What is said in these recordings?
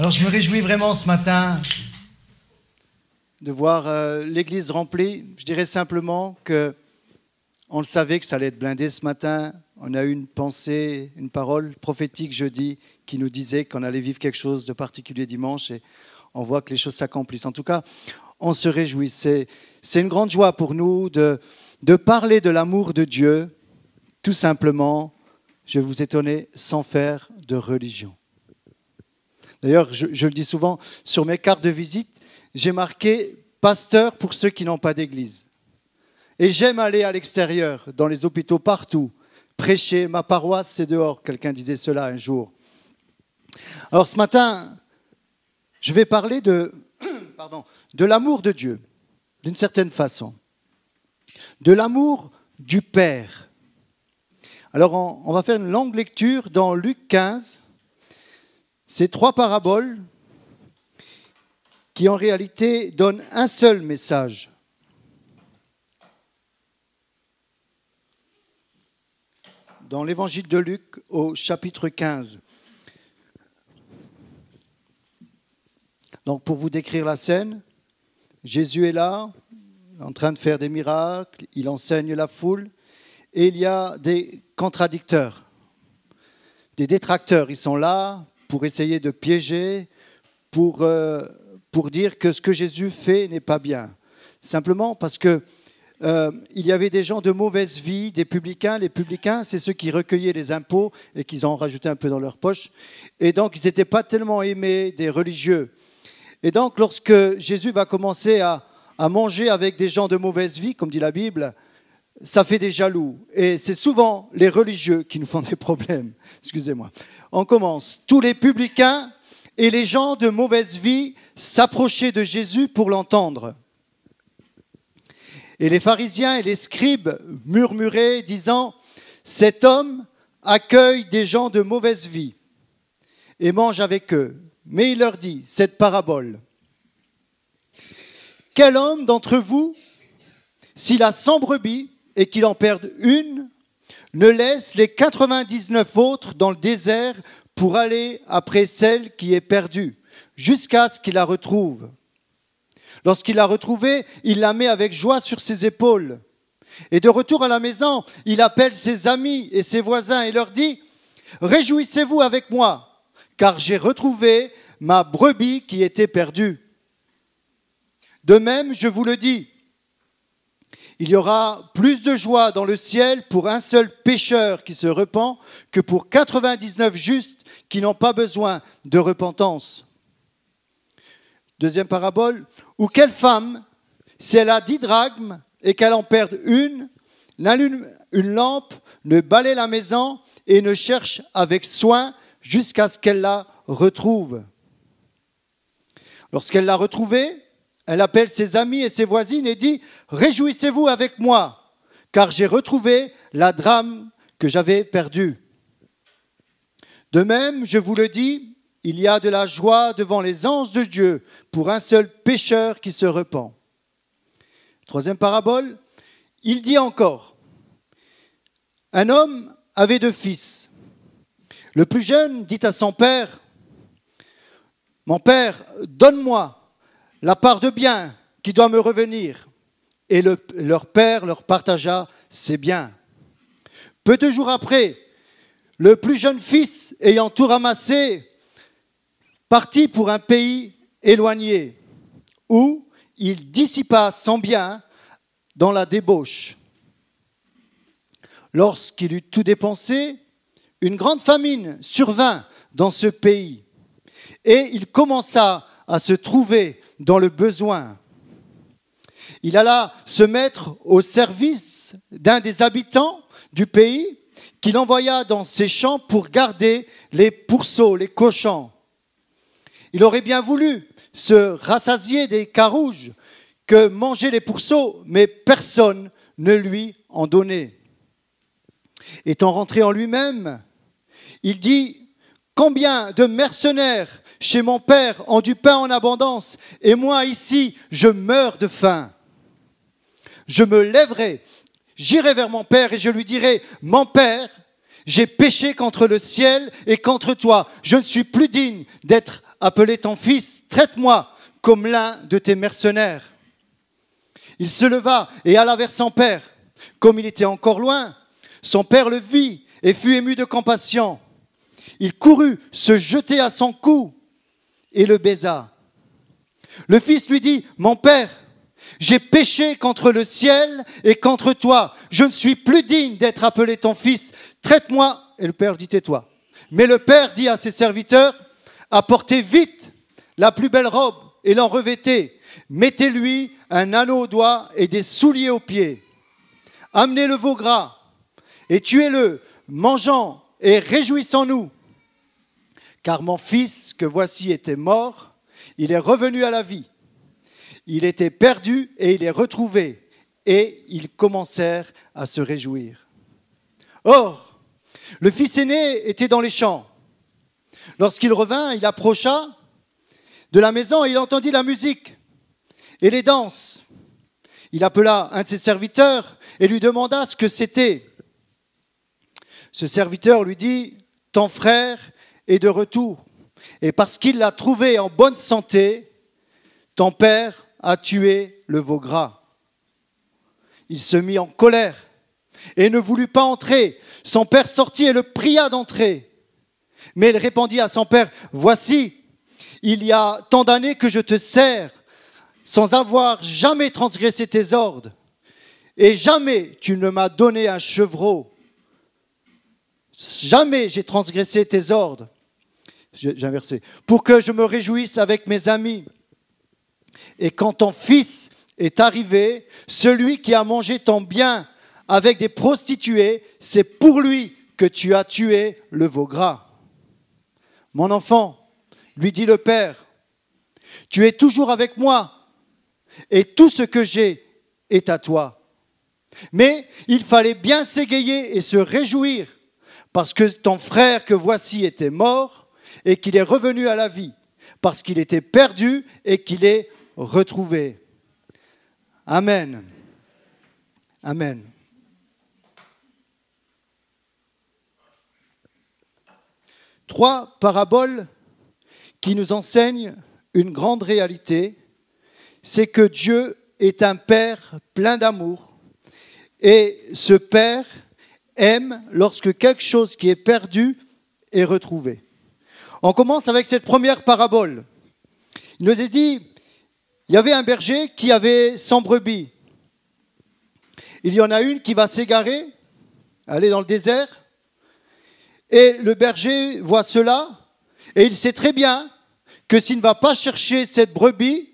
Alors je me réjouis vraiment ce matin de voir l'église remplie. Je dirais simplement que on le savait que ça allait être blindé ce matin. On a eu une pensée, une parole prophétique jeudi qui nous disait qu'on allait vivre quelque chose de particulier dimanche et on voit que les choses s'accomplissent. En tout cas, on se réjouit. C'est une grande joie pour nous de parler de l'amour de Dieu, tout simplement, je vais vous étonner, sans faire de religion. D'ailleurs, je le dis souvent, sur mes cartes de visite, j'ai marqué « pasteur pour ceux qui n'ont pas d'église ». Et j'aime aller à l'extérieur, dans les hôpitaux, partout, prêcher. Ma paroisse, c'est dehors. Quelqu'un disait cela un jour. Alors ce matin, je vais parler de l'amour de Dieu, d'une certaine façon. De l'amour du Père. Alors on va faire une longue lecture dans Luc 15. Ces 3 paraboles qui en réalité donnent un seul message. Dans l'évangile de Luc au chapitre 15. Donc pour vous décrire la scène, Jésus est là, en train de faire des miracles, il enseigne la foule, et il y a des contradicteurs, des détracteurs. Ils sont là pour essayer de piéger, pour dire que ce que Jésus fait n'est pas bien. Simplement parce que il y avait des gens de mauvaise vie, des publicains. Les publicains, c'est ceux qui recueillaient les impôts et qui en rajoutaient un peu dans leur poche. Et donc, ils n'étaient pas tellement aimés des religieux. Et donc, lorsque Jésus va commencer à manger avec des gens de mauvaise vie, comme dit la Bible, ça fait des jaloux. Et c'est souvent les religieux qui nous font des problèmes. Excusez-moi. On commence. Tous les publicains et les gens de mauvaise vie s'approchaient de Jésus pour l'entendre. Et les pharisiens et les scribes murmuraient, disant « Cet homme accueille des gens de mauvaise vie et mange avec eux. » Mais il leur dit cette parabole. « Quel homme d'entre vous, s'il a 100 brebis et qu'il en perde une, ne laisse les 99 autres dans le désert pour aller après celle qui est perdue, jusqu'à ce qu'il la retrouve. Lorsqu'il l'a retrouvée, il la met avec joie sur ses épaules. Et de retour à la maison, il appelle ses amis et ses voisins et leur dit « Réjouissez-vous avec moi, car j'ai retrouvé ma brebis qui était perdue. De même, je vous le dis, il y aura plus de joie dans le ciel pour un seul pécheur qui se repent que pour 99 justes qui n'ont pas besoin de repentance. » Deuxième parabole, ou quelle femme, si elle a 10 drachmes et qu'elle en perde une, n'allume une lampe, ne balaie la maison et ne cherche avec soin jusqu'à ce qu'elle la retrouve. Lorsqu'elle l'a retrouvée, elle appelle ses amis et ses voisines et dit « Réjouissez-vous avec moi, car j'ai retrouvé la drachme que j'avais perdue. » De même, je vous le dis, il y a de la joie devant les anges de Dieu pour un seul pécheur qui se repent. Troisième parabole, il dit encore, un homme avait 2 fils. Le plus jeune dit à son père, mon père, donne-moi la part de bien qui doit me revenir. Et leur père leur partagea ses biens. Peu de jours après, le plus jeune fils, ayant tout ramassé, partit pour un pays éloigné, où il dissipa son bien dans la débauche. Lorsqu'il eut tout dépensé, une grande famine survint dans ce pays, et il commença à se trouver dans le besoin. Il alla se mettre au service d'un des habitants du pays, qu'il envoya dans ses champs pour garder les pourceaux, les cochons. Il aurait bien voulu se rassasier des carouges que mangeaient les pourceaux, mais personne ne lui en donnait. Étant rentré en lui-même, il dit « Combien de mercenaires chez mon père ont du pain en abondance, et moi ici, je meurs de faim. Je me lèverai, j'irai vers mon père et je lui dirai « Mon père, j'ai péché contre le ciel et contre toi. Je ne suis plus digne d'être appeler ton fils, traite-moi comme l'un de tes mercenaires. Il se leva et alla vers son père. Comme il était encore loin, son père le vit et fut ému de compassion. Il courut se jeter à son cou et le baisa. Le fils lui dit, « Mon père, j'ai péché contre le ciel et contre toi. Je ne suis plus digne d'être appelé ton fils. Traite-moi. » Et le père dit, « Tais-toi. » Mais le père dit à ses serviteurs, « Apportez vite la plus belle robe et l'en revêtez. Mettez-lui un anneau au doigt et des souliers aux pieds. Amenez le veau gras et tuez-le, mangeons et réjouissons-nous. Car mon fils que voici était mort, il est revenu à la vie. Il était perdu et il est retrouvé. » Et ils commencèrent à se réjouir. Or, le fils aîné était dans les champs. Lorsqu'il revint, il approcha de la maison et il entendit la musique et les danses. Il appela un de ses serviteurs et lui demanda ce que c'était. Ce serviteur lui dit, « Ton frère est de retour, et parce qu'il l'a trouvé en bonne santé, ton père a tué le veau gras. » Il se mit en colère et ne voulut pas entrer. Son père sortit et le pria d'entrer. Mais il répondit à son père, « Voici, il y a tant d'années que je te sers, sans avoir jamais transgressé tes ordres, et jamais tu ne m'as donné un chevreau. Jamais j'ai transgressé tes ordres. » J'ai inversé. « Pour que je me réjouisse avec mes amis. Et quand ton fils est arrivé, celui qui a mangé ton bien avec des prostituées, c'est pour lui que tu as tué le veau gras. » « Mon enfant, lui dit le père, tu es toujours avec moi et tout ce que j'ai est à toi. Mais il fallait bien s'égayer et se réjouir parce que ton frère que voici était mort et qu'il est revenu à la vie, parce qu'il était perdu et qu'il est retrouvé. » Amen. Amen. Trois paraboles qui nous enseignent une grande réalité, c'est que Dieu est un Père plein d'amour et ce Père aime lorsque quelque chose qui est perdu est retrouvé. On commence avec cette première parabole. Il nous est dit, il y avait un berger qui avait 100 brebis. Il y en a une qui va s'égarer, aller dans le désert. Et le berger voit cela et il sait très bien que s'il ne va pas chercher cette brebis,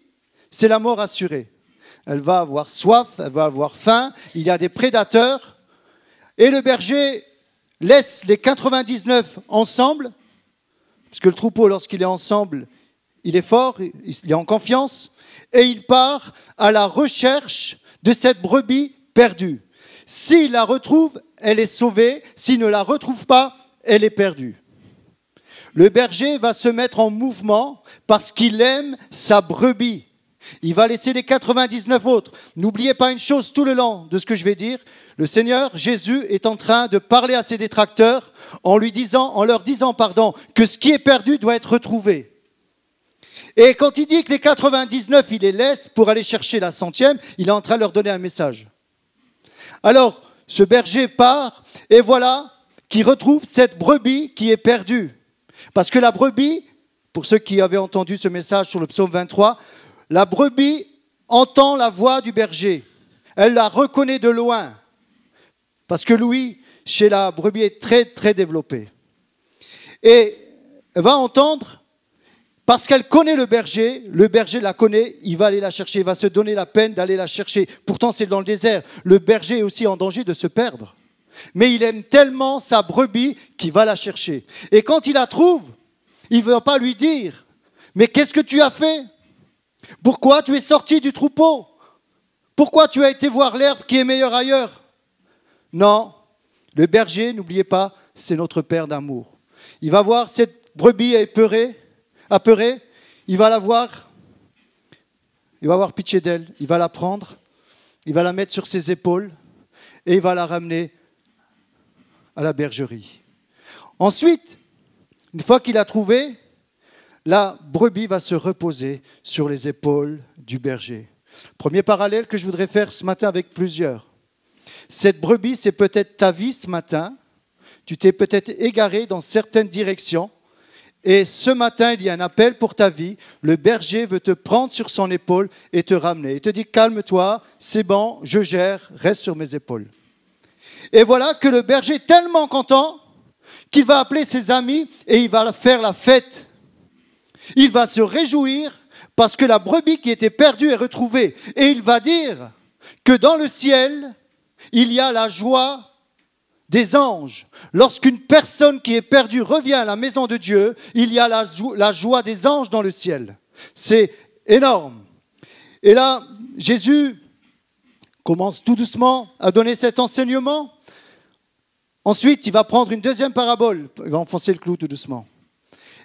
c'est la mort assurée. Elle va avoir soif, elle va avoir faim, il y a des prédateurs. Et le berger laisse les 99 ensemble, parce que le troupeau, lorsqu'il est ensemble, il est fort, il est en confiance, et il part à la recherche de cette brebis perdue. S'il la retrouve, elle est sauvée. S'il ne la retrouve pas, elle est perdue. Le berger va se mettre en mouvement parce qu'il aime sa brebis. Il va laisser les 99 autres. N'oubliez pas une chose tout le long de ce que je vais dire. Le Seigneur Jésus est en train de parler à ses détracteurs en leur disant que ce qui est perdu doit être retrouvé. Et quand il dit que les 99, il les laisse pour aller chercher la 100e, il est en train de leur donner un message. Alors, ce berger part et voilà qu'il retrouve cette brebis qui est perdue. Parce que la brebis, pour ceux qui avaient entendu ce message sur le psaume 23, la brebis entend la voix du berger. Elle la reconnaît de loin. Parce que l'ouïe, chez la brebis, est très, très développée. Et elle va entendre, parce qu'elle connaît le berger la connaît, il va aller la chercher, il va se donner la peine d'aller la chercher. Pourtant, c'est dans le désert. Le berger est aussi en danger de se perdre. Mais il aime tellement sa brebis qu'il va la chercher. Et quand il la trouve, il ne va pas lui dire « Mais qu'est-ce que tu as fait ? Pourquoi tu es sorti du troupeau ? Pourquoi tu as été voir l'herbe qui est meilleure ailleurs ?» Non, le berger, n'oubliez pas, c'est notre Père d'amour. Il va voir cette brebis apeurée, il va la voir, il va avoir pitié d'elle, il va la prendre, il va la mettre sur ses épaules et il va la ramener à la bergerie. Ensuite, une fois qu'il a trouvé, la brebis va se reposer sur les épaules du berger. Premier parallèle que je voudrais faire ce matin avec plusieurs. Cette brebis, c'est peut-être ta vie ce matin. Tu t'es peut-être égaré dans certaines directions. Et ce matin, il y a un appel pour ta vie. Le berger veut te prendre sur son épaule et te ramener. Il te dit, calme-toi, c'est bon, je gère, reste sur mes épaules. Et voilà que le berger est tellement content qu'il va appeler ses amis et il va faire la fête. Il va se réjouir parce que la brebis qui était perdue est retrouvée. Et il va dire que dans le ciel, il y a la joie des anges. Lorsqu'une personne qui est perdue revient à la maison de Dieu, il y a la joie des anges dans le ciel. C'est énorme. Et là, Jésus commence tout doucement à donner cet enseignement. Ensuite, il va prendre une deuxième parabole. Il va enfoncer le clou tout doucement.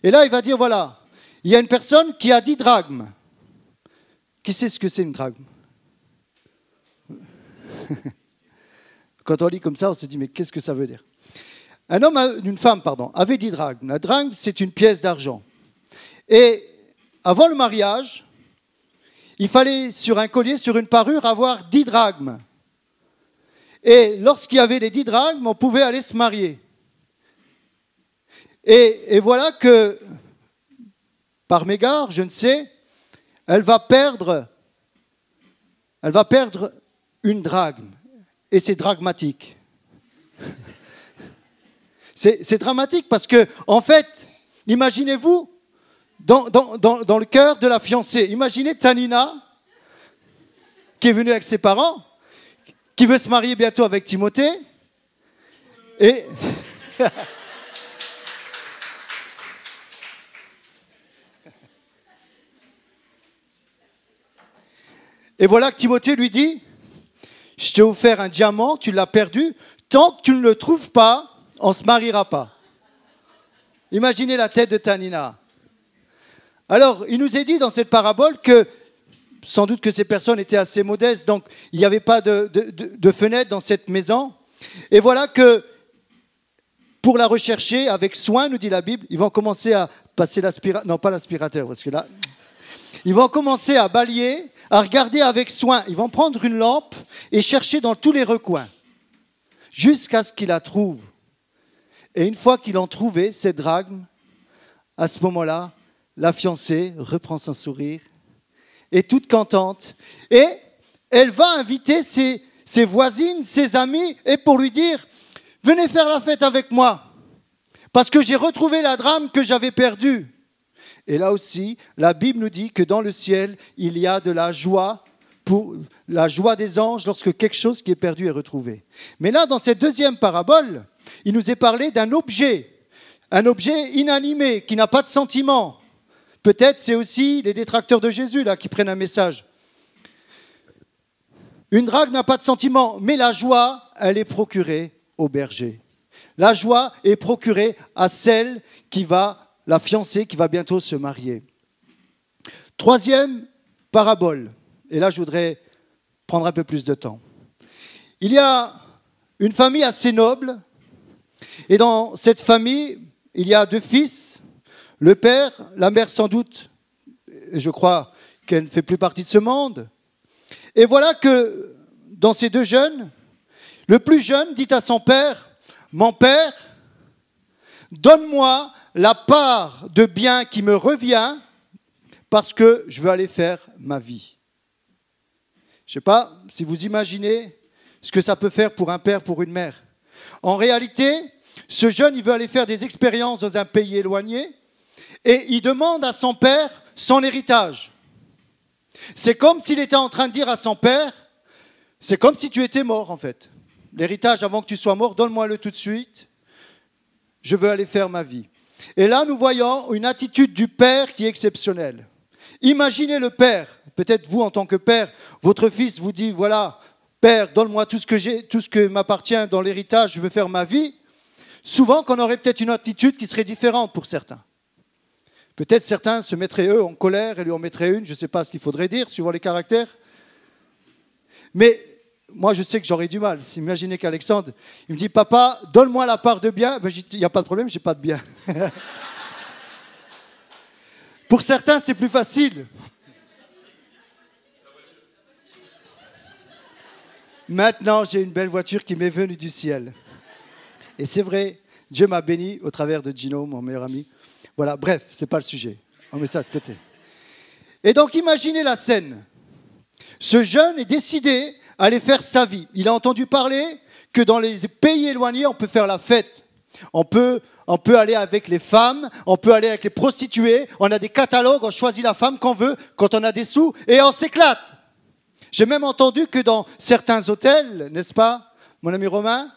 Et là, il va dire, voilà, il y a une personne qui a 10 drachmes. Qui sait ce que c'est une drachme? Quand on lit comme ça, on se dit, mais qu'est-ce que ça veut dire? Une femme, avait 10 drachmes. La drachme, c'est une pièce d'argent. Et avant le mariage, il fallait sur un collier, sur une parure, avoir 10 drachmes. Et lorsqu'il y avait les 10 drachmes, on pouvait aller se marier. Et voilà que, par mégarde, je ne sais, elle va perdre une drachme. Et c'est dramatique. C'est dramatique parce que, en fait, imaginez-vous, dans le cœur de la fiancée, imaginez Tanina, qui est venue avec ses parents, qui veut se marier bientôt avec Timothée, et... Et voilà que Timothée lui dit, je t'ai offert un diamant, tu l'as perdu, tant que tu ne le trouves pas, on ne se mariera pas. Imaginez la tête de Tanina. Alors, il nous est dit dans cette parabole que, sans doute que ces personnes étaient assez modestes, donc il n'y avait pas de fenêtre dans cette maison. Et voilà que, pour la rechercher avec soin, nous dit la Bible, ils vont commencer à passer l'aspirateur, non pas l'aspirateur, parce que là... Ils vont commencer à balayer, à regarder avec soin. Ils vont prendre une lampe et chercher dans tous les recoins, jusqu'à ce qu'ils la trouvent. Et une fois qu'ils l'ont trouvée, cette drachme, à ce moment-là, la fiancée reprend son sourire, est toute contente, et elle va inviter ses voisines, ses amis, et pour lui dire, venez faire la fête avec moi, parce que j'ai retrouvé la drachme que j'avais perdue. Et là aussi, la Bible nous dit que dans le ciel, il y a de la joie, pour la joie des anges lorsque quelque chose qui est perdu est retrouvé. Mais là, dans cette deuxième parabole, il nous est parlé d'un objet inanimé qui n'a pas de sentiment. Peut-être c'est aussi les détracteurs de Jésus là qui prennent un message. Une drachme n'a pas de sentiment, mais la joie, elle est procurée au berger. La joie est procurée à celle la fiancée qui va bientôt se marier. Troisième parabole, et là je voudrais prendre un peu plus de temps. Il y a une famille assez noble, et dans cette famille, il y a 2 fils, le père, la mère sans doute, je crois qu'elle ne fait plus partie de ce monde. Et voilà que dans ces 2 jeunes, le plus jeune dit à son père, « Mon père, donne-moi la part de bien qui me revient parce que je veux aller faire ma vie. » Je ne sais pas si vous imaginez ce que ça peut faire pour un père, pour une mère. En réalité, ce jeune, il veut aller faire des expériences dans un pays éloigné et il demande à son père son héritage. C'est comme s'il était en train de dire à son père, c'est comme si tu étais mort en fait. L'héritage avant que tu sois mort, donne-moi-le tout de suite. Je veux aller faire ma vie. Et là, nous voyons une attitude du père qui est exceptionnelle. Imaginez le père, peut-être vous en tant que père, votre fils vous dit, voilà, père, donne-moi tout ce que j'ai, tout ce que m'appartient dans l'héritage, je veux faire ma vie. Souvent, qu'on aurait peut-être une attitude qui serait différente pour certains. Peut-être certains se mettraient eux en colère et lui en mettraient une, je ne sais pas ce qu'il faudrait dire, suivant les caractères. Mais moi, je sais que j'aurais du mal. Imaginez qu'Alexandre, il me dit, papa, donne-moi la part de bien. Ben, il n'y a pas de problème, je n'ai pas de bien. Pour certains, c'est plus facile. Maintenant, j'ai une belle voiture qui m'est venue du ciel. Et c'est vrai, Dieu m'a béni au travers de Gino, mon meilleur ami. Voilà, bref, ce n'est pas le sujet. On met ça de côté. Et donc, imaginez la scène. Ce jeune est décidé à aller faire sa vie. Il a entendu parler que dans les pays éloignés, on peut faire la fête. On peut aller avec les femmes, on peut aller avec les prostituées. On a des catalogues, on choisit la femme qu'on veut quand on a des sous et on s'éclate. J'ai même entendu que dans certains hôtels, n'est-ce pas, mon ami Romain,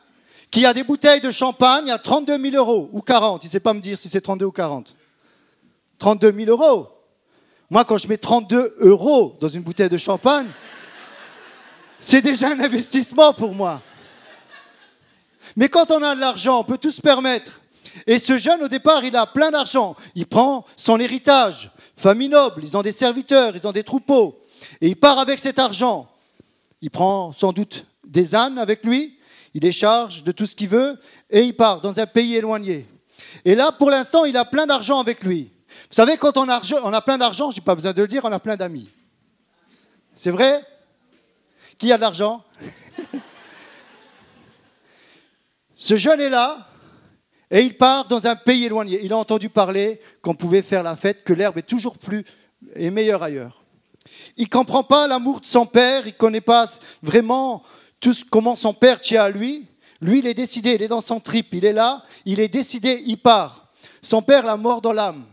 qu'il y a des bouteilles de champagne à 32 000 euros ou 40. Il ne sait pas me dire si c'est 32 ou 40. 32 000 euros. Moi, quand je mets 32 euros dans une bouteille de champagne, c'est déjà un investissement pour moi. Mais quand on a de l'argent, on peut tout se permettre. Et ce jeune, au départ, il a plein d'argent. Il prend son héritage. Famille noble, ils ont des serviteurs, ils ont des troupeaux. Et il part avec cet argent. Il prend sans doute des ânes avec lui. Il les charge de tout ce qu'il veut. Et il part dans un pays éloigné. Et là, pour l'instant, il a plein d'argent avec lui. Vous savez, quand on a plein d'argent, je n'ai pas besoin de le dire, on a plein d'amis. C'est vrai? Qui a de l'argent? Ce jeune est là et il part dans un pays éloigné. Il a entendu parler qu'on pouvait faire la fête, que l'herbe est toujours plus et meilleure ailleurs. Il ne comprend pas l'amour de son père, il ne connaît pas vraiment comment son père tient à lui. Lui, il est décidé, il est dans son trip, il est là, il est décidé, il part. Son père l'a mort dans l'âme.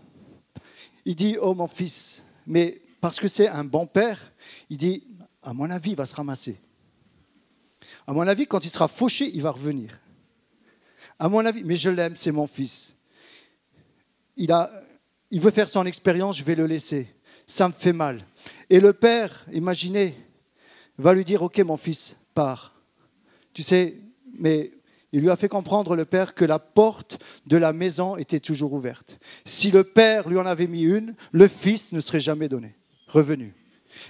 Il dit, oh mon fils, mais parce que c'est un bon père, il dit, à mon avis, il va se ramasser. À mon avis, quand il sera fauché, il va revenir. À mon avis, mais je l'aime, c'est mon fils. Il veut faire son expérience, je vais le laisser. Ça me fait mal. Et le père, imaginez, va lui dire, ok mon fils, pars. Tu sais, mais il lui a fait comprendre, le père, que la porte de la maison était toujours ouverte. Si le père lui en avait mis une, le fils ne serait jamais revenu.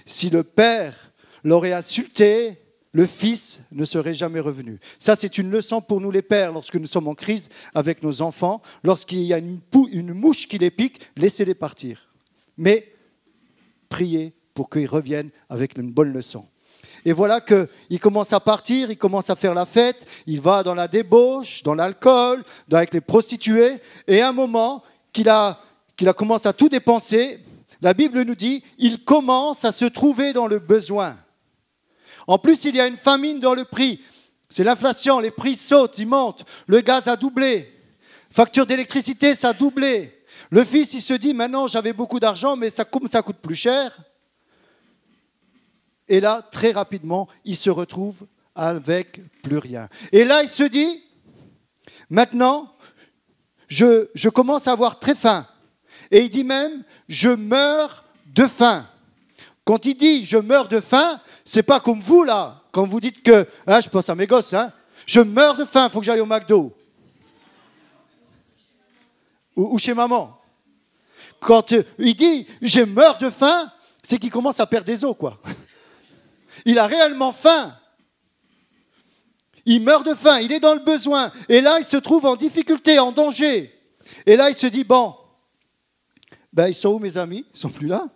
Si le père l'aurait insulté, le fils ne serait jamais revenu. Ça, c'est une leçon pour nous les pères lorsque nous sommes en crise avec nos enfants. Lorsqu'il y a une mouche qui les pique, laissez-les partir. Mais priez pour qu'ils reviennent avec une bonne leçon. Et voilà qu'il commence à partir, il commence à faire la fête, il va dans la débauche, dans l'alcool, avec les prostituées. Et à un moment qu'il a commencé à tout dépenser, la Bible nous dit, il commence à se trouver dans le besoin. En plus, il y a une famine dans le prix. C'est l'inflation, les prix sautent, ils montent. Le gaz a doublé. Facture d'électricité, ça a doublé. Le fils, il se dit, maintenant, j'avais beaucoup d'argent, mais ça coûte plus cher. Et là, très rapidement, il se retrouve avec plus rien. Et là, il se dit, maintenant, je commence à avoir très faim. Et il dit même, je meurs de faim. Quand il dit, je meurs de faim, c'est pas comme vous, là, quand vous dites que, je pense à mes gosses, je meurs de faim, il faut que j'aille au McDo. Ou chez maman. Quand il dit, je meurs de faim, c'est qu'il commence à perdre des os, quoi. Il a réellement faim. Il meurt de faim, il est dans le besoin. Et là, il se trouve en difficulté, en danger. Et là, il se dit, bon, ils sont où mes amis? Ils ne sont plus là.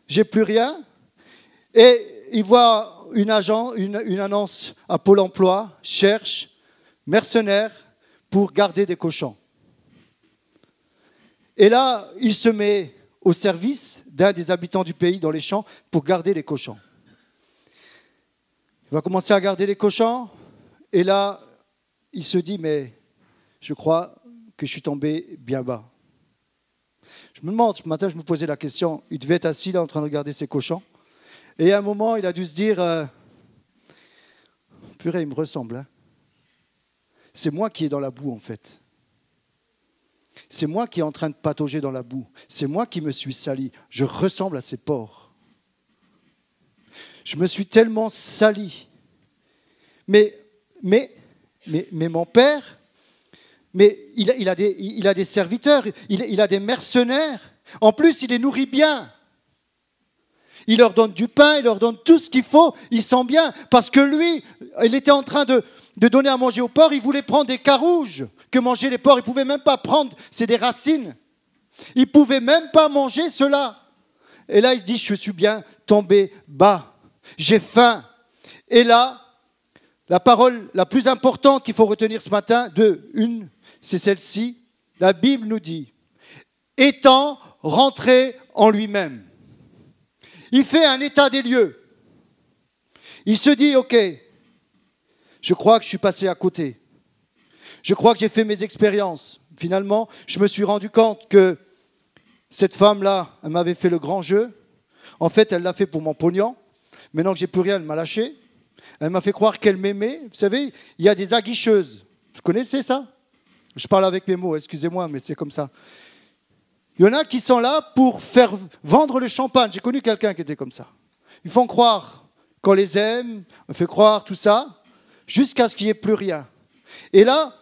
J'ai plus rien. Et il voit une annonce à Pôle emploi, cherche mercenaires pour garder des cochons. Et là, il se met au service d'un des habitants du pays dans les champs pour garder les cochons. Il va commencer à garder les cochons. Et là, il se dit, mais je crois que je suis tombé bien bas. Je me demande, ce matin, je me posais la question, il devait être assis là en train de regarder ses cochons. Et à un moment, il a dû se dire, purée, il me ressemble. C'est moi qui est dans la boue, en fait. C'est moi qui est en train de patauger dans la boue. C'est moi qui me suis sali. Je ressemble à ces porcs. Je me suis tellement sali. Mais mon père, il a des serviteurs, il a des mercenaires. En plus, il les nourrit bien. Il leur donne du pain, il leur donne tout ce qu'il faut. Ils sont bien. Parce que lui, il était en train de donner à manger aux porcs. Il voulait prendre des carouges que mangeaient les porcs. Il ne pouvait même pas prendre. C'est des racines. Il ne pouvait même pas manger cela. Et là, il dit, je suis bien tombé bas. J'ai faim. Et là, la parole la plus importante qu'il faut retenir ce matin, c'est celle-ci. La Bible nous dit, étant rentré en lui-même. Il fait un état des lieux. Il se dit, ok, je crois que je suis passé à côté. Je crois que j'ai fait mes expériences. Finalement, je me suis rendu compte que cette femme-là, elle m'avait fait le grand jeu. En fait, elle l'a fait pour mon pognon. Maintenant que j'ai plus rien, elle m'a lâché. Elle m'a fait croire qu'elle m'aimait. Vous savez, il y a des aguicheuses. Vous connaissez ça? Je parle avec mes mots, excusez-moi, mais c'est comme ça. Il y en a qui sont là pour faire vendre le champagne. J'ai connu quelqu'un qui était comme ça. Ils font croire qu'on les aime, on fait croire tout ça, jusqu'à ce qu'il n'y ait plus rien. Et là,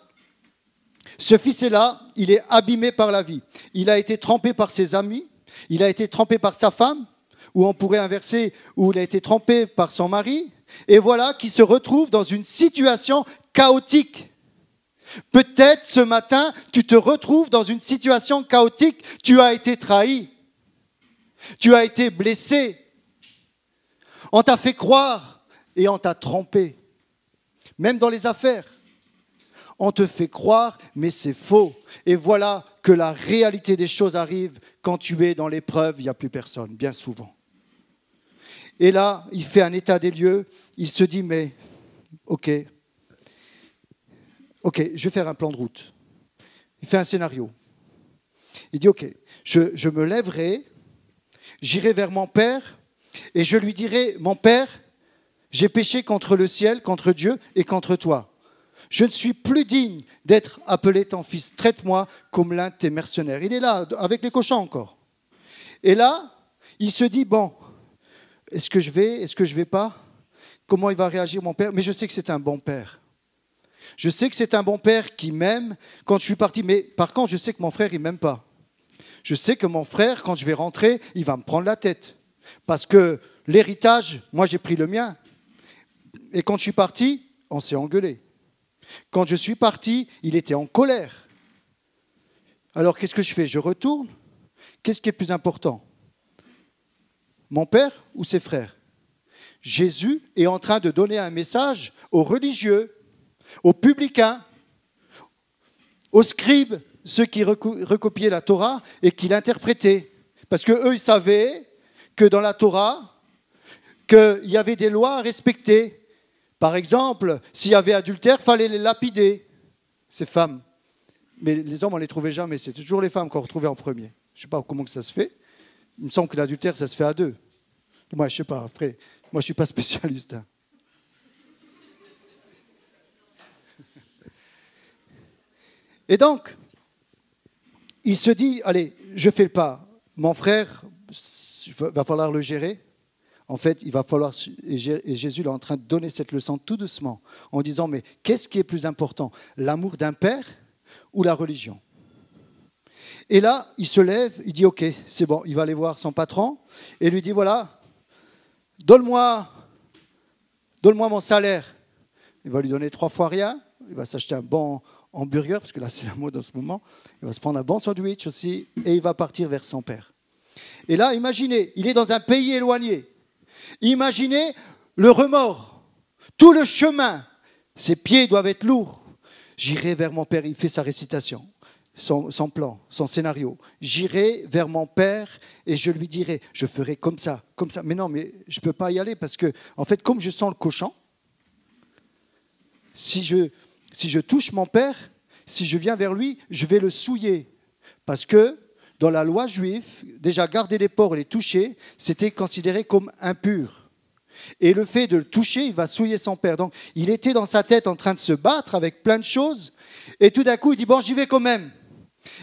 ce fils-là, il est abîmé par la vie. Il a été trompé par ses amis, il a été trompé par sa femme, ou on pourrait inverser, où il a été trompé par son mari, et voilà qu'il se retrouve dans une situation chaotique. Peut-être ce matin, tu te retrouves dans une situation chaotique, tu as été trahi, tu as été blessé, on t'a fait croire et on t'a trompé, même dans les affaires. On te fait croire, mais c'est faux. Et voilà que la réalité des choses arrive quand tu es dans l'épreuve, il n'y a plus personne, bien souvent. Et là, il fait un état des lieux, il se dit, mais ok, je vais faire un plan de route. Il fait un scénario. Il dit, ok, je me lèverai, j'irai vers mon père, et je lui dirai, mon père, j'ai péché contre le ciel, contre Dieu et contre toi. Je ne suis plus digne d'être appelé ton fils. Traite-moi comme l'un de tes mercenaires. Il est là, avec les cochons encore. Et là, il se dit, bon, est-ce que je vais pas? Comment il va réagir mon père? Mais je sais que c'est un bon père. Je sais que c'est un bon père qui m'aime quand je suis parti. Mais par contre, je sais que mon frère, il ne m'aime pas. Je sais que mon frère, quand je vais rentrer, il va me prendre la tête. Parce que l'héritage, moi j'ai pris le mien. Et quand je suis parti, on s'est engueulé. Quand je suis parti, il était en colère. Alors qu'est-ce que je fais? Je retourne. Qu'est-ce qui est le plus important? Mon père ou ses frères? Jésus est en train de donner un message aux religieux, aux publicains, aux scribes, ceux qui recopiaient la Torah et qui l'interprétaient. Parce qu'eux, ils savaient que dans la Torah, qu'il y avait des lois à respecter. Par exemple, s'il y avait adultère, il fallait les lapider, ces femmes. Mais les hommes, on ne les trouvait jamais. C'était toujours les femmes qu'on retrouvait en premier. Je ne sais pas comment que ça se fait. Il me semble que l'adultère, ça se fait à deux. Moi, je ne sais pas. Après, moi, je ne suis pas spécialiste. Et donc, il se dit, allez, je fais le pas. Mon frère, il va falloir le gérer. En fait, il va falloir, et Jésus est en train de donner cette leçon tout doucement, en disant, mais qu'est-ce qui est plus important? L'amour d'un père ou la religion? Et là, il se lève, il dit, ok, c'est bon, il va aller voir son patron, et lui dit, voilà, donne-moi mon salaire. Il va lui donner 3 fois rien, il va s'acheter un bon hamburger, parce que là, c'est la mode en ce moment, il va se prendre un bon sandwich aussi, et il va partir vers son père. Et là, imaginez, il est dans un pays éloigné. Imaginez le remords, tout le chemin, ses pieds doivent être lourds. J'irai vers mon père, il fait sa récitation, son plan, son scénario. J'irai vers mon père et je lui dirai, je ferai comme ça. Mais non, mais je ne peux pas y aller parce que, en fait, comme je sens le cochon, si je touche mon père, si je viens vers lui, je vais le souiller. Parce que dans la loi juive, déjà garder les porcs et les toucher, c'était considéré comme impur. Et le fait de le toucher, il va souiller son père. Donc, il était dans sa tête en train de se battre avec plein de choses. Et tout d'un coup, il dit, bon, j'y vais quand même.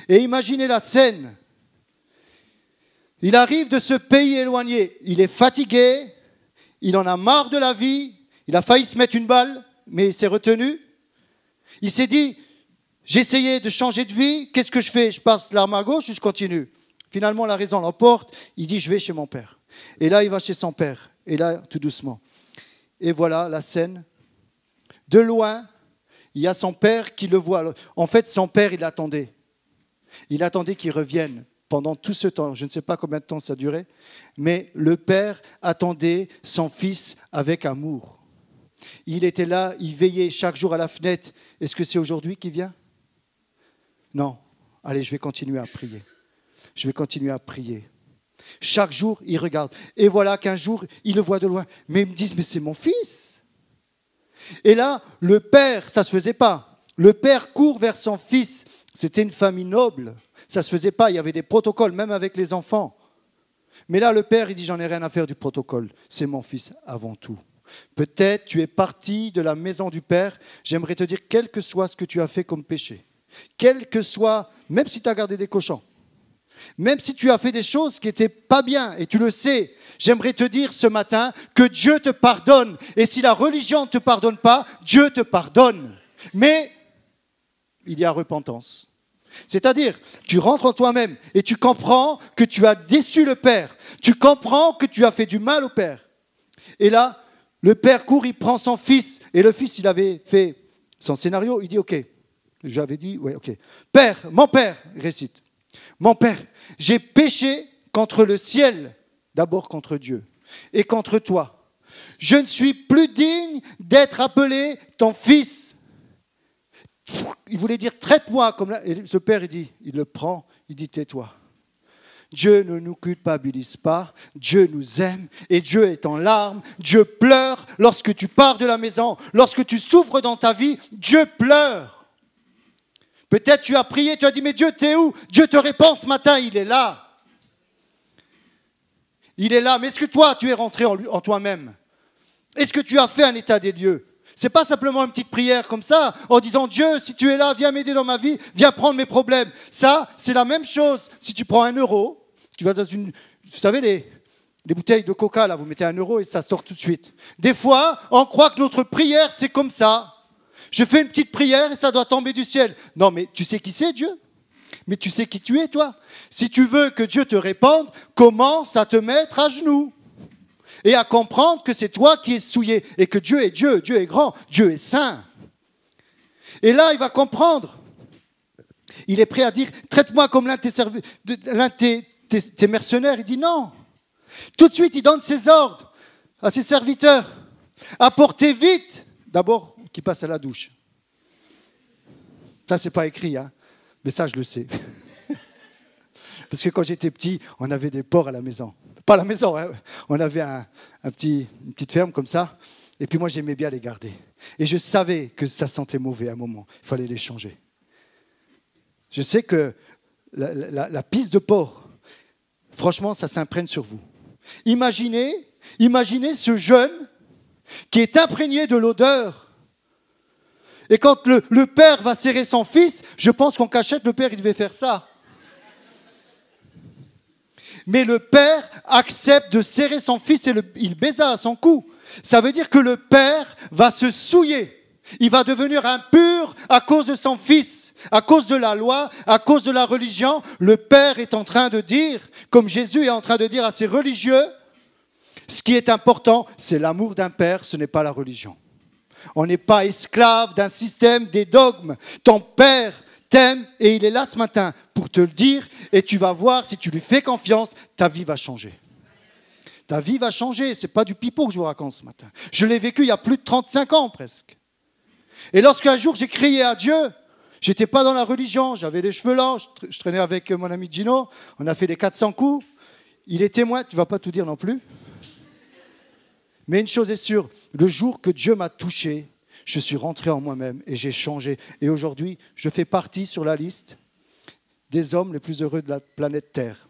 Et imaginez la scène. Il arrive de ce pays éloigné. Il est fatigué. Il en a marre de la vie. Il a failli se mettre une balle, mais il s'est retenu. Il s'est dit, j'ai essayé de changer de vie. Qu'est-ce que je fais? Je passe l'arme à gauche ou je continue? Finalement, la raison l'emporte. Il dit, je vais chez mon père. Et là, il va chez son père. Et là, tout doucement. Et voilà la scène. De loin, il y a son père qui le voit. En fait, son père, il l'attendait. Il attendait qu'il revienne pendant tout ce temps. Je ne sais pas combien de temps ça durait, mais le père attendait son fils avec amour. Il était là, il veillait chaque jour à la fenêtre. Est-ce que c'est aujourd'hui qu'il vient? Non. Allez, je vais continuer à prier. Je vais continuer à prier. Chaque jour, il regarde. Et voilà qu'un jour, il le voit de loin. Mais ils me disent, mais c'est mon fils. Et là, le père, ça ne se faisait pas. Le père court vers son fils. C'était une famille noble. Ça ne se faisait pas. Il y avait des protocoles, même avec les enfants. Mais là, le père, il dit, j'en ai rien à faire du protocole. C'est mon fils avant tout. Peut-être tu es parti de la maison du père. J'aimerais te dire, quel que soit ce que tu as fait comme péché, quel que soit, même si tu as gardé des cochons, même si tu as fait des choses qui n'étaient pas bien, et tu le sais, j'aimerais te dire ce matin que Dieu te pardonne. Et si la religion ne te pardonne pas, Dieu te pardonne. Mais il y a repentance. C'est-à-dire, tu rentres en toi-même et tu comprends que tu as déçu le Père. Tu comprends que tu as fait du mal au Père. Et là, le Père court, il prend son fils. Et le fils, il avait fait son scénario. Il dit, OK. J'avais dit, oui, OK. Père, mon Père, il récite. Mon Père, j'ai péché contre le ciel, d'abord contre Dieu, et contre toi. Je ne suis plus digne d'être appelé ton fils. Il voulait dire, traite-moi comme là. Et ce père, il le prend, il dit, tais-toi. Dieu ne nous culpabilise pas, Dieu nous aime et Dieu est en larmes. Dieu pleure lorsque tu pars de la maison, lorsque tu souffres dans ta vie, Dieu pleure. Peut-être tu as prié, tu as dit, mais Dieu, t'es où? Dieu te répond ce matin, il est là. Il est là, mais est-ce que toi, tu es rentré en toi-même? Est-ce que tu as fait un état des lieux? Ce n'est pas simplement une petite prière comme ça, en disant, Dieu, si tu es là, viens m'aider dans ma vie, viens prendre mes problèmes. Ça, c'est la même chose. Si tu prends 1 euro, tu vas dans une... Vous savez, les bouteilles de coca, là, vous mettez 1 euro et ça sort tout de suite. Des fois, on croit que notre prière, c'est comme ça. Je fais une petite prière et ça doit tomber du ciel. Non, mais tu sais qui c'est, Dieu? Mais tu sais qui tu es, toi? Si tu veux que Dieu te réponde, commence à te mettre à genoux. Et à comprendre que c'est toi qui es souillé. Et que Dieu est Dieu, Dieu est grand, Dieu est saint. Et là, il va comprendre. Il est prêt à dire, traite-moi comme l'un de tes mercenaires. Il dit non. Tout de suite, il donne ses ordres à ses serviteurs. Apportez vite. D'abord, qu'il passe à la douche. Ça, c'est pas écrit, hein. Mais ça, je le sais. Parce que quand j'étais petit, on avait des porcs à la maison. Pas à la maison, hein. On avait une petite ferme comme ça. Et puis moi, j'aimais bien les garder. Et je savais que ça sentait mauvais à un moment. Il fallait les changer. Je sais que la pisse de porc, franchement, ça s'imprègne sur vous. Imaginez ce jeune qui est imprégné de l'odeur. Et quand le père va serrer son fils, je pense qu'en cachette, le père, il devait faire ça. Mais le père accepte de serrer son fils et il baisa à son cou. Ça veut dire que le père va se souiller. Il va devenir impur à cause de son fils, à cause de la loi, à cause de la religion. Le père est en train de dire, comme Jésus est en train de dire à ses religieux, ce qui est important, c'est l'amour d'un père, ce n'est pas la religion. On n'est pas esclave d'un système, des dogmes. Ton père t'aime et il est là ce matin pour te le dire et tu vas voir, si tu lui fais confiance, ta vie va changer. Ta vie va changer, ce n'est pas du pipeau que je vous raconte ce matin. Je l'ai vécu il y a plus de 35 ans presque. Et lorsqu'un jour j'ai crié à Dieu, je n'étais pas dans la religion, j'avais les cheveux longs, je traînais avec mon ami Gino, on a fait les 400 coups, il est témoin, tu ne vas pas tout dire non plus. Mais une chose est sûre, le jour que Dieu m'a touché, je suis rentré en moi-même et j'ai changé. Et aujourd'hui, je fais partie sur la liste des hommes les plus heureux de la planète Terre.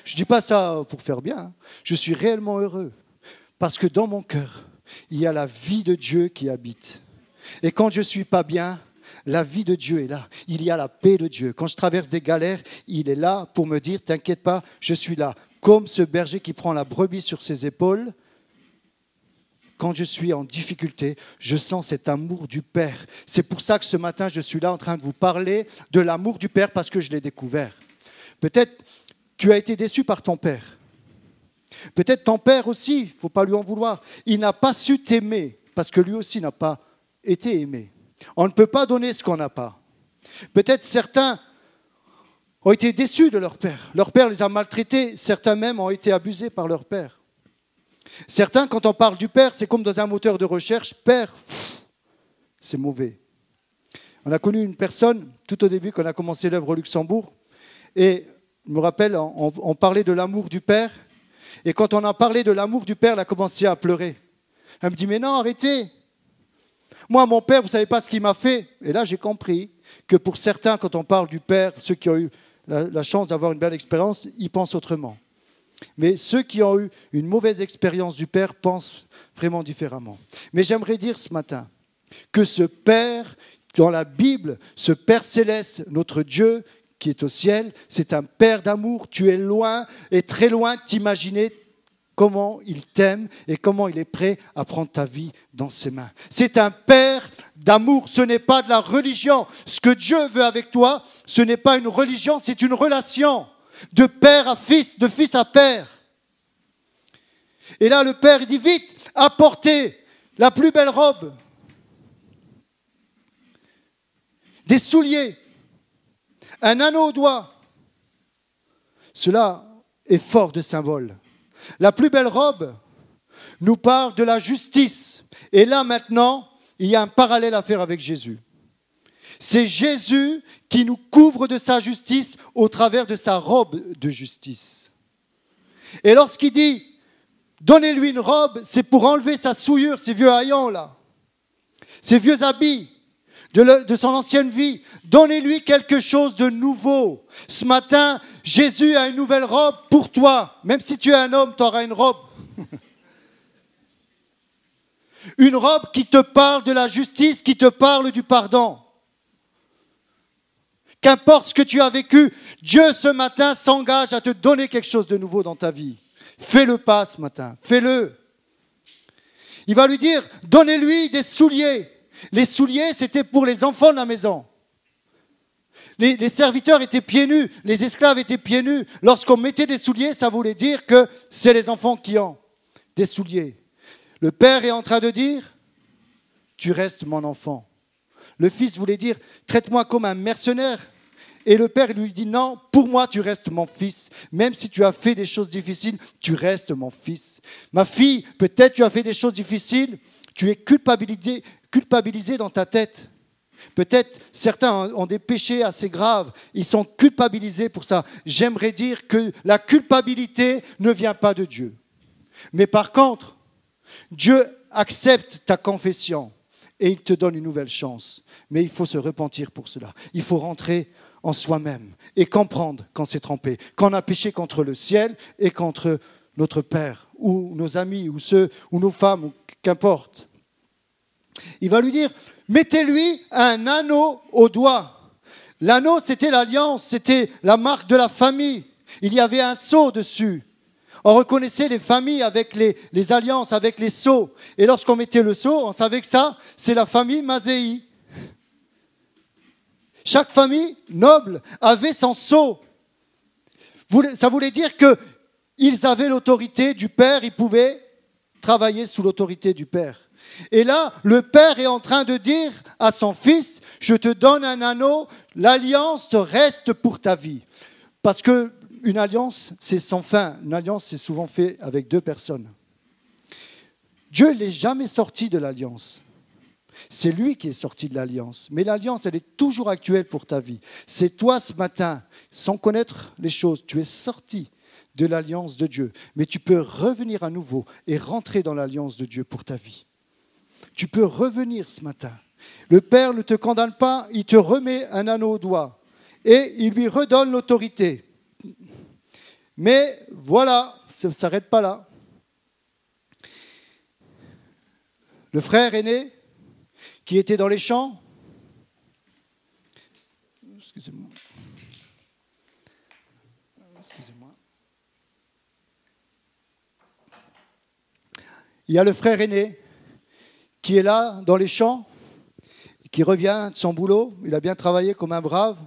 Je ne dis pas ça pour faire bien, hein. Je suis réellement heureux parce que dans mon cœur, il y a la vie de Dieu qui habite. Et quand je ne suis pas bien, la vie de Dieu est là. Il y a la paix de Dieu. Quand je traverse des galères, il est là pour me dire, t'inquiète pas, je suis là. Comme ce berger qui prend la brebis sur ses épaules. Quand je suis en difficulté, je sens cet amour du Père. C'est pour ça que ce matin, je suis là en train de vous parler de l'amour du Père parce que je l'ai découvert. Peut-être tu as été déçu par ton Père. Peut-être ton Père aussi, il ne faut pas lui en vouloir. Il n'a pas su t'aimer parce que lui aussi n'a pas été aimé. On ne peut pas donner ce qu'on n'a pas. Peut-être certains ont été déçus de leur père. Leur père les a maltraités. Certains même ont été abusés par leur père. Certains, quand on parle du père, c'est comme dans un moteur de recherche. Père, c'est mauvais. On a connu une personne, tout au début, quand on a commencé l'œuvre au Luxembourg, et je me rappelle, on parlait de l'amour du père, et quand on a parlé de l'amour du père, elle a commencé à pleurer. Elle me dit, mais non, arrêtez. Moi, mon père, vous ne savez pas ce qu'il m'a fait. Et là, j'ai compris que pour certains, quand on parle du père, ceux qui ont eu la chance d'avoir une belle expérience, ils pensent autrement. Mais ceux qui ont eu une mauvaise expérience du Père pensent vraiment différemment. Mais j'aimerais dire ce matin que ce Père, dans la Bible, ce Père céleste, notre Dieu qui est au ciel, c'est un Père d'amour. Tu es loin et très loin de t'imaginer comment il t'aime et comment il est prêt à prendre ta vie dans ses mains. C'est un Père d'amour, ce n'est pas de la religion. Ce que Dieu veut avec toi, ce n'est pas une religion, c'est une relation. De père à fils, de fils à père. Et là, le père, il dit, vite, apportez la plus belle robe, des souliers, un anneau au doigt. Cela est fort de symbole. La plus belle robe nous parle de la justice. Et là, maintenant, il y a un parallèle à faire avec Jésus. C'est Jésus qui nous couvre de sa justice au travers de sa robe de justice. Et lorsqu'il dit, donnez-lui une robe, c'est pour enlever sa souillure, ces vieux haillons là, ces vieux habits de son ancienne vie. Donnez-lui quelque chose de nouveau. Ce matin, Jésus a une nouvelle robe pour toi. Même si tu es un homme, tu auras une robe. Une robe qui te parle de la justice, qui te parle du pardon. Qu'importe ce que tu as vécu, Dieu ce matin s'engage à te donner quelque chose de nouveau dans ta vie. Fais-le pas ce matin, fais-le. Il va lui dire, donnez-lui des souliers. Les souliers, c'était pour les enfants de la maison. Les serviteurs étaient pieds nus, les esclaves étaient pieds nus. Lorsqu'on mettait des souliers, ça voulait dire que c'est les enfants qui ont des souliers. Le père est en train de dire, tu restes mon enfant. Le fils voulait dire, traite-moi comme un mercenaire. Et le père lui dit, non, pour moi, tu restes mon fils. Même si tu as fait des choses difficiles, tu restes mon fils. Ma fille, peut-être tu as fait des choses difficiles, tu es culpabilisé dans ta tête. Peut-être certains ont des péchés assez graves, ils sont culpabilisés pour ça. J'aimerais dire que la culpabilité ne vient pas de Dieu. Mais par contre, Dieu accepte ta confession et il te donne une nouvelle chance. Mais il faut se repentir pour cela. Il faut rentrer en soi-même et comprendre quand c'est trompé, qu'on a péché contre le ciel et contre notre Père, ou nos amis, ou ceux, ou nos femmes, ou qu'importe. Il va lui dire, mettez-lui un anneau au doigt. L'anneau, c'était l'alliance, c'était la marque de la famille. Il y avait un sceau dessus. On reconnaissait les familles avec les alliances, avec les sceaux. Et lorsqu'on mettait le sceau, on savait que ça, c'est la famille Mazéi. Chaque famille noble avait son sceau. Ça voulait dire qu'ils avaient l'autorité du père, ils pouvaient travailler sous l'autorité du père. Et là, le père est en train de dire à son fils, je te donne un anneau, l'alliance te reste pour ta vie. Parce qu'une alliance, c'est sans fin. Une alliance, c'est souvent fait avec deux personnes. Dieu n'est jamais sorti de l'alliance. C'est lui qui est sorti de l'alliance. Mais l'alliance, elle est toujours actuelle pour ta vie. C'est toi ce matin, sans connaître les choses, tu es sorti de l'alliance de Dieu. Mais tu peux revenir à nouveau et rentrer dans l'alliance de Dieu pour ta vie. Tu peux revenir ce matin. Le Père ne te condamne pas, il te remet un anneau au doigt et il lui redonne l'autorité. Mais voilà, ça ne s'arrête pas là. Le frère aîné, qui était dans les champs, excusez-moi. Il y a le frère aîné qui est là dans les champs, qui revient de son boulot. Il a bien travaillé comme un brave,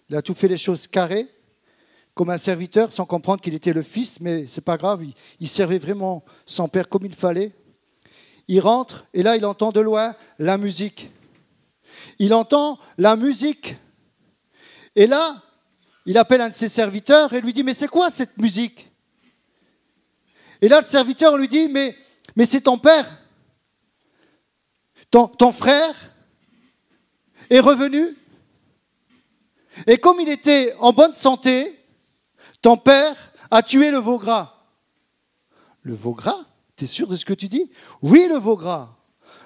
il a tout fait les choses carrées, comme un serviteur, sans comprendre qu'il était le fils, mais ce n'est pas grave, il servait vraiment son père comme il fallait. Il rentre et là, il entend de loin la musique. Il entend la musique. Et là, il appelle un de ses serviteurs et lui dit, mais c'est quoi cette musique? Et là, le serviteur lui dit, mais c'est ton père. Ton frère est revenu. Et comme il était en bonne santé, ton père a tué le veau gras. Le veau gras? T'es sûr de ce que tu dis? Oui, le veau gras.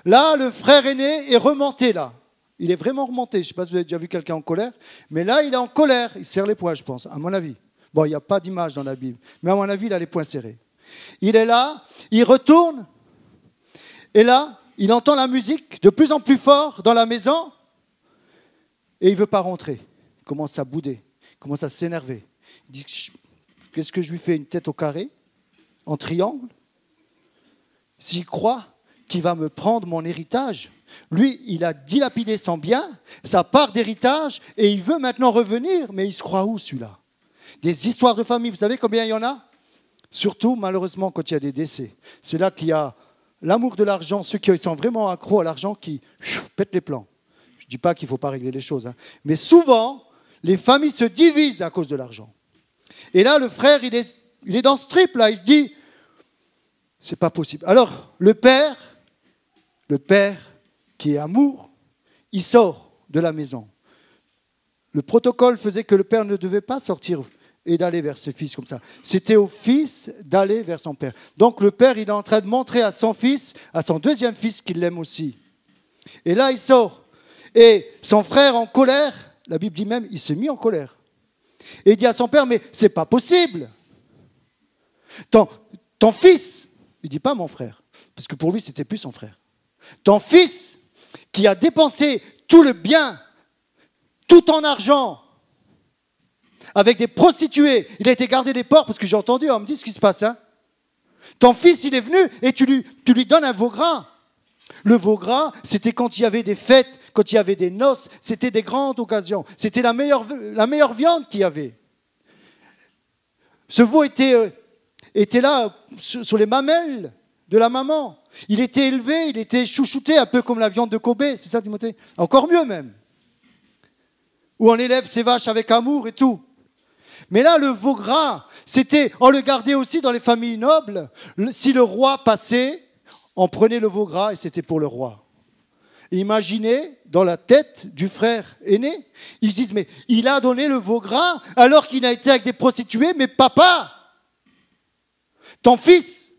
Là, le frère aîné est remonté là. Il est vraiment remonté. Je ne sais pas si vous avez déjà vu quelqu'un en colère, mais là, il est en colère. Il serre les poings, je pense, à mon avis. Bon, il n'y a pas d'image dans la Bible, mais à mon avis, il a les poings serrés. Il est là, il retourne, et là, il entend la musique de plus en plus fort dans la maison, et il ne veut pas rentrer. Il commence à bouder, il commence à s'énerver. Il dit, qu'est-ce que je lui fais? Une tête au carré? En triangle? S'il croit qu'il va me prendre mon héritage, lui, il a dilapidé son bien, sa part d'héritage, et il veut maintenant revenir. Mais il se croit où, celui-là? Des histoires de famille, vous savez combien il y en a? Surtout, malheureusement, quand il y a des décès. C'est là qu'il y a l'amour de l'argent, ceux qui sont vraiment accros à l'argent, qui pètent les plans. Je ne dis pas qu'il ne faut pas régler les choses, hein. Mais souvent, les familles se divisent à cause de l'argent. Et là, le frère, il est dans ce trip, là, il se dit, c'est pas possible. Alors, le père qui est amour, il sort de la maison. Le protocole faisait que le père ne devait pas sortir et d'aller vers ses fils comme ça. C'était au fils d'aller vers son père. Donc le père, il est en train de montrer à son fils, à son deuxième fils, qu'il l'aime aussi. Et là, il sort. Et son frère, en colère, la Bible dit même, il s'est mis en colère. Et il dit à son père, mais c'est pas possible. Ton fils, il ne dit pas mon frère, parce que pour lui, c'était plus son frère. Ton fils, qui a dépensé tout le bien, tout en argent, avec des prostituées, il a été gardé des porcs, parce que j'ai entendu, on me dit ce qui se passe. Hein. Ton fils, il est venu et tu lui donnes un veau gras. Le veau gras, c'était quand il y avait des fêtes, quand il y avait des noces, c'était des grandes occasions. C'était la meilleure viande qu'il y avait. Ce veau était là, sur les mamelles de la maman. Il était élevé, il était chouchouté, un peu comme la viande de Kobe, c'est ça Timothée? Encore mieux même. Où on élève ses vaches avec amour et tout. Mais là, le veau gras, on le gardait aussi dans les familles nobles. Si le roi passait, on prenait le veau gras et c'était pour le roi. Et imaginez, dans la tête du frère aîné, ils se disent, mais il a donné le veau gras alors qu'il a été avec des prostituées, mais papa, ton fils,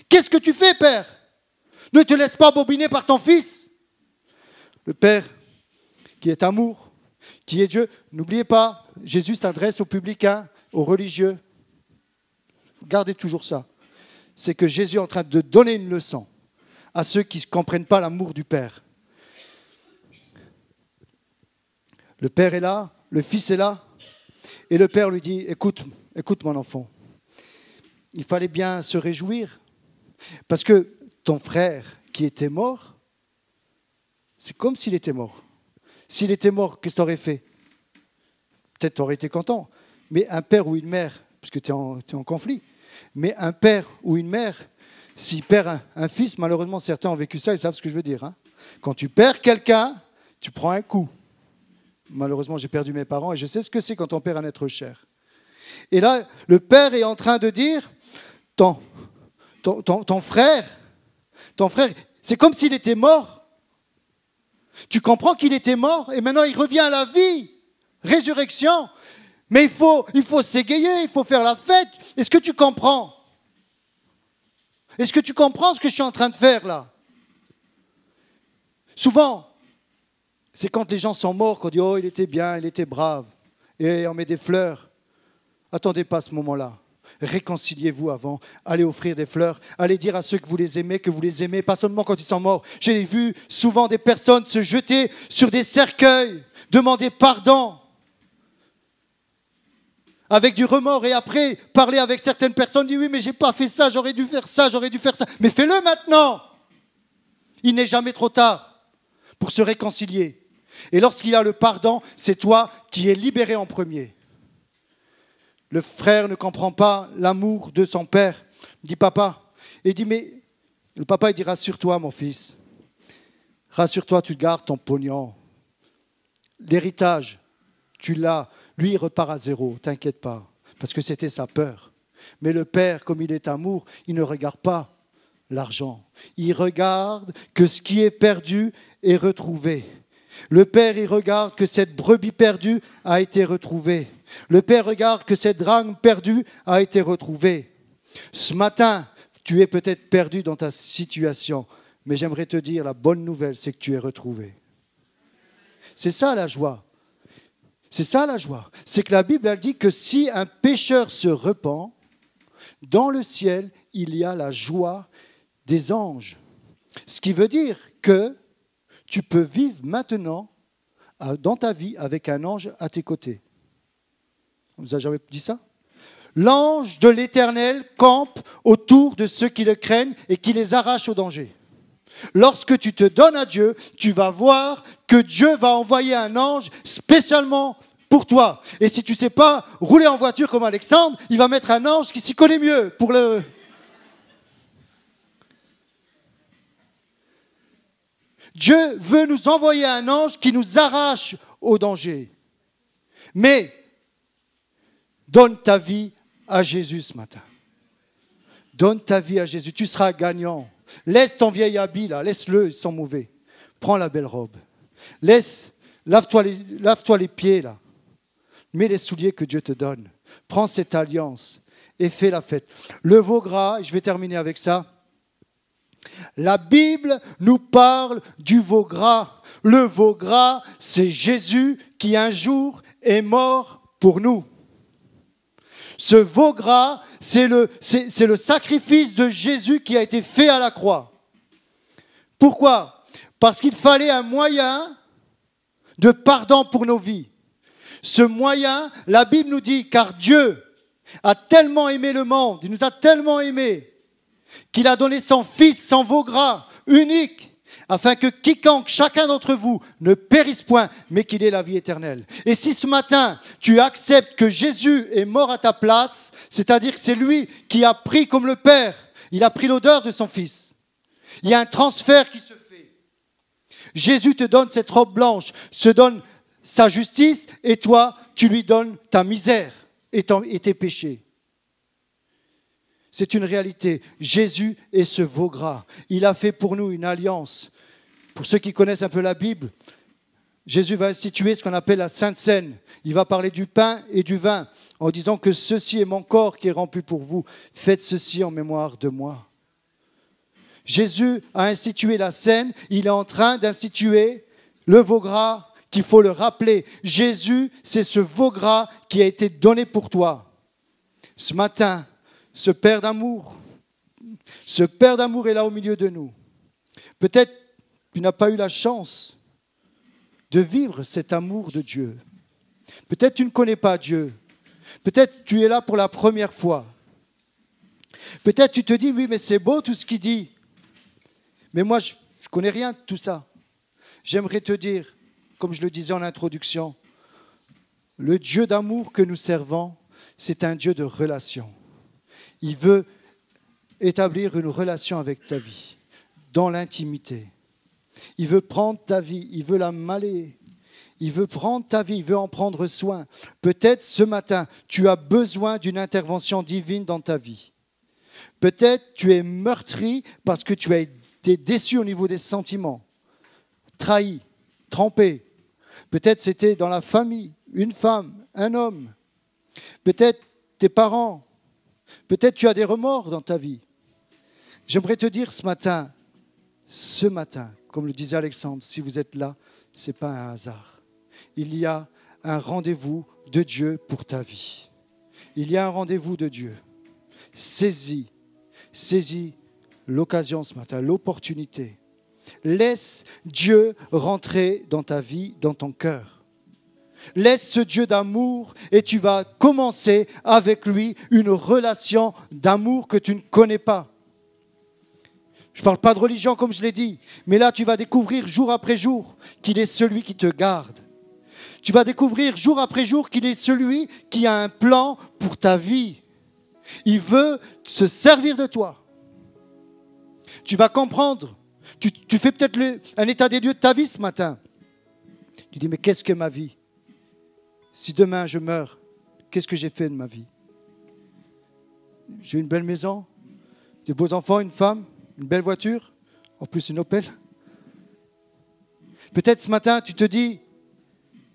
qu'est-ce que tu fais, père? Ne te laisse pas bobiner par ton fils. Le Père, qui est amour, qui est Dieu. N'oubliez pas, Jésus s'adresse aux publicains, aux religieux. Gardez toujours ça. C'est que Jésus est en train de donner une leçon à ceux qui ne comprennent pas l'amour du Père. Le Père est là, le Fils est là, et le Père lui dit, écoute mon enfant, il fallait bien se réjouir, parce que ton frère qui était mort, c'est comme s'il était mort. S'il était mort, qu'est-ce que tu aurais fait? Peut-être tu aurais été content. Mais un père ou une mère, parce que tu es en conflit, mais un père ou une mère, s'il perd un fils, malheureusement certains ont vécu ça, ils savent ce que je veux dire. Hein. Quand tu perds quelqu'un, tu prends un coup. Malheureusement, j'ai perdu mes parents et je sais ce que c'est quand on perd un être cher. Et là, le père est en train de dire, ton frère, c'est comme s'il était mort. Tu comprends qu'il était mort et maintenant il revient à la vie. Résurrection. Mais il faut s'égayer, il faut faire la fête. Est-ce que tu comprends? Est-ce que tu comprends ce que je suis en train de faire là? Souvent, c'est quand les gens sont morts qu'on dit « Oh, il était bien, il était brave ». Et on met des fleurs. Attendez pas ce moment-là. Réconciliez-vous avant. Allez offrir des fleurs. Allez dire à ceux que vous les aimez, pas seulement quand ils sont morts. J'ai vu souvent des personnes se jeter sur des cercueils, demander pardon, avec du remords, et après parler avec certaines personnes, dire oui, mais j'ai pas fait ça, j'aurais dû faire ça. Mais fais-le maintenant. Il n'est jamais trop tard pour se réconcilier. Et lorsqu'il y a le pardon, c'est toi qui es libéré en premier. Le frère ne comprend pas l'amour de son père. Il dit papa. Et il dit mais le papa il dit rassure-toi mon fils. Rassure-toi, tu gardes ton pognon. L'héritage, tu l'as. Lui, il repart à zéro, t'inquiète pas, parce que c'était sa peur. Mais le Père, comme il est amour, il ne regarde pas l'argent. Il regarde que ce qui est perdu est retrouvé. Le Père, il regarde que cette brebis perdue a été retrouvée. Le Père regarde que cette drachme perdue a été retrouvée. Ce matin, tu es peut-être perdu dans ta situation, mais j'aimerais te dire, la bonne nouvelle, c'est que tu es retrouvé. C'est ça la joie. C'est ça la joie. C'est que la Bible, elle dit que si un pécheur se repent, dans le ciel, il y a la joie des anges. Ce qui veut dire que tu peux vivre maintenant dans ta vie avec un ange à tes côtés. On vous a jamais dit ça? L'ange de l'Éternel campe autour de ceux qui le craignent et qui les arrache au danger. Lorsque tu te donnes à Dieu, tu vas voir que Dieu va envoyer un ange spécialement pour toi. Et si tu ne sais pas rouler en voiture comme Alexandre, il va mettre un ange qui s'y connaît mieux pour le... Dieu veut nous envoyer un ange qui nous arrache au danger. Mais donne ta vie à Jésus ce matin. Donne ta vie à Jésus, tu seras gagnant. Laisse ton vieil habit là, laisse-le, ils sont mauvais. Prends la belle robe. Lave-toi les pieds là. Mets les souliers que Dieu te donne. Prends cette alliance et fais la fête. Le veau gras, je vais terminer avec ça. La Bible nous parle du veau gras. Le veau gras, c'est Jésus qui un jour est mort pour nous. Ce veau gras, c'est le sacrifice de Jésus qui a été fait à la croix. Pourquoi? Parce qu'il fallait un moyen de pardon pour nos vies. Ce moyen, la Bible nous dit, car Dieu a tellement aimé le monde, il nous a tellement aimés, qu'il a donné son Fils, son veau gras, unique, afin que quiconque, chacun d'entre vous, ne périsse point, mais qu'il ait la vie éternelle. Et si ce matin, tu acceptes que Jésus est mort à ta place, c'est-à-dire que c'est lui qui a pris comme le Père, il a pris l'odeur de son Fils. Il y a un transfert qui se fait. Jésus te donne cette robe blanche, se donne sa justice, et toi, tu lui donnes ta misère et tes péchés. C'est une réalité. Jésus est ce veau gras. Il a fait pour nous une alliance. Pour ceux qui connaissent un peu la Bible, Jésus va instituer ce qu'on appelle la Sainte Seine. Il va parler du pain et du vin en disant que ceci est mon corps qui est rempli pour vous. Faites ceci en mémoire de moi. Jésus a institué la Seine. Il est en train d'instituer le veau gras qu'il faut le rappeler. Jésus, c'est ce veau gras qui a été donné pour toi. Ce matin, ce Père d'amour est là au milieu de nous. Peut-être tu n'as pas eu la chance de vivre cet amour de Dieu. Peut-être tu ne connais pas Dieu. Peut-être tu es là pour la première fois. Peut-être tu te dis, oui, mais c'est beau tout ce qu'il dit. Mais moi, je ne connais rien de tout ça. J'aimerais te dire, comme je le disais en introduction, le Dieu d'amour que nous servons, c'est un Dieu de relation. Il veut établir une relation avec ta vie, dans l'intimité. Il veut prendre ta vie, il veut la malayer. Il veut prendre ta vie, il veut en prendre soin. Peut-être ce matin, tu as besoin d'une intervention divine dans ta vie. Peut-être tu es meurtri parce que tu as été déçu au niveau des sentiments, trahi, trompé. Peut-être c'était dans la famille, une femme, un homme. Peut-être tes parents. Peut-être tu as des remords dans ta vie. J'aimerais te dire ce matin, comme le disait Alexandre, si vous êtes là, ce n'est pas un hasard. Il y a un rendez-vous de Dieu pour ta vie. Il y a un rendez-vous de Dieu. Saisis l'occasion ce matin, l'opportunité. Laisse Dieu rentrer dans ta vie, dans ton cœur. Laisse ce Dieu d'amour et tu vas commencer avec lui une relation d'amour que tu ne connais pas. Je ne parle pas de religion comme je l'ai dit, mais là tu vas découvrir jour après jour qu'il est celui qui te garde. Tu vas découvrir jour après jour qu'il est celui qui a un plan pour ta vie. Il veut se servir de toi. Tu vas comprendre. Tu fais peut-être un état des lieux de ta vie ce matin. Tu dis, mais qu'est-ce que ma vie? si demain je meurs, qu'est-ce que j'ai fait de ma vie? J'ai une belle maison, des beaux enfants, une femme, une belle voiture, en plus une Opel. Peut-être ce matin, tu te dis,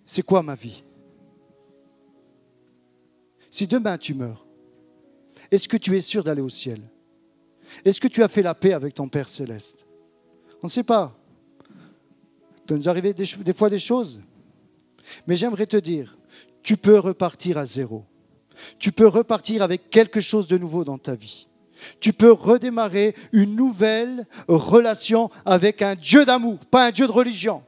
c'est quoi ma vie? Si demain tu meurs, est-ce que tu es sûr d'aller au ciel? Est-ce que tu as fait la paix avec ton Père Céleste? On ne sait pas. Il peut nous arriver des fois des choses. Mais j'aimerais te dire, tu peux repartir à zéro. Tu peux repartir avec quelque chose de nouveau dans ta vie. Tu peux redémarrer une nouvelle relation avec un Dieu d'amour, pas un Dieu de religion.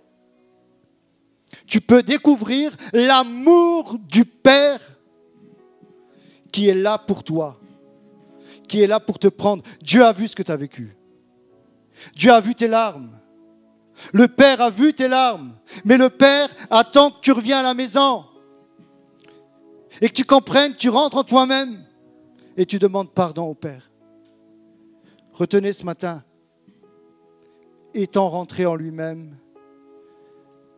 Tu peux découvrir l'amour du Père qui est là pour toi, qui est là pour te prendre. Dieu a vu ce que tu as vécu. Dieu a vu tes larmes. Le Père a vu tes larmes. Mais le Père attend que tu reviens à la maison et que tu comprennes, tu rentres en toi-même et tu demandes pardon au Père. Retenez ce matin, étant rentré en lui-même,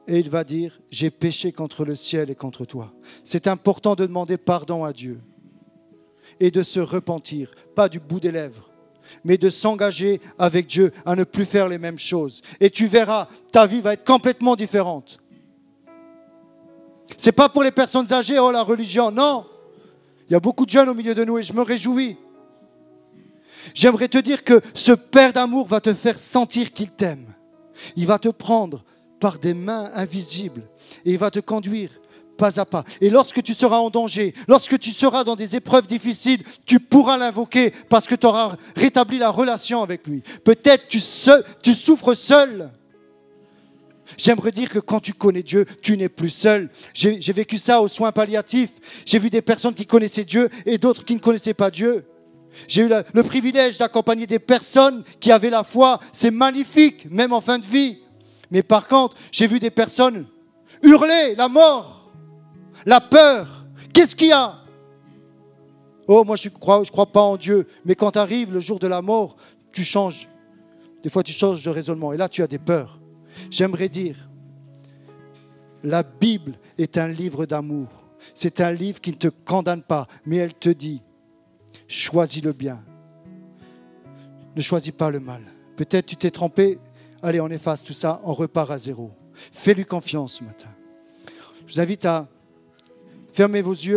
et il va dire, j'ai péché contre le ciel et contre toi. C'est important de demander pardon à Dieu et de se repentir, pas du bout des lèvres, mais de s'engager avec Dieu à ne plus faire les mêmes choses. Et tu verras, ta vie va être complètement différente. Ce n'est pas pour les personnes âgées, oh la religion, non. Il y a beaucoup de jeunes au milieu de nous et je me réjouis. J'aimerais te dire que ce Père d'amour va te faire sentir qu'il t'aime. Il va te prendre par des mains invisibles et il va te conduire pas à pas. Et lorsque tu seras en danger, lorsque tu seras dans des épreuves difficiles, tu pourras l'invoquer parce que tu auras rétabli la relation avec lui. Peut-être tu souffres seul. J'aimerais dire que quand tu connais Dieu, tu n'es plus seul. J'ai vécu ça aux soins palliatifs. J'ai vu des personnes qui connaissaient Dieu et d'autres qui ne connaissaient pas Dieu. J'ai eu le privilège d'accompagner des personnes qui avaient la foi. C'est magnifique, même en fin de vie. Mais par contre, j'ai vu des personnes hurler la mort, la peur. Qu'est-ce qu'il y a? Oh, moi je crois pas en Dieu. Mais quand arrive le jour de la mort, tu changes. Des fois, tu changes de raisonnement. Et là, tu as des peurs. J'aimerais dire, la Bible est un livre d'amour. C'est un livre qui ne te condamne pas, mais elle te dit, choisis le bien. Ne choisis pas le mal. Peut-être tu t'es trompé. Allez, on efface tout ça, on repart à zéro. Fais-lui confiance ce matin. Je vous invite à fermer vos yeux.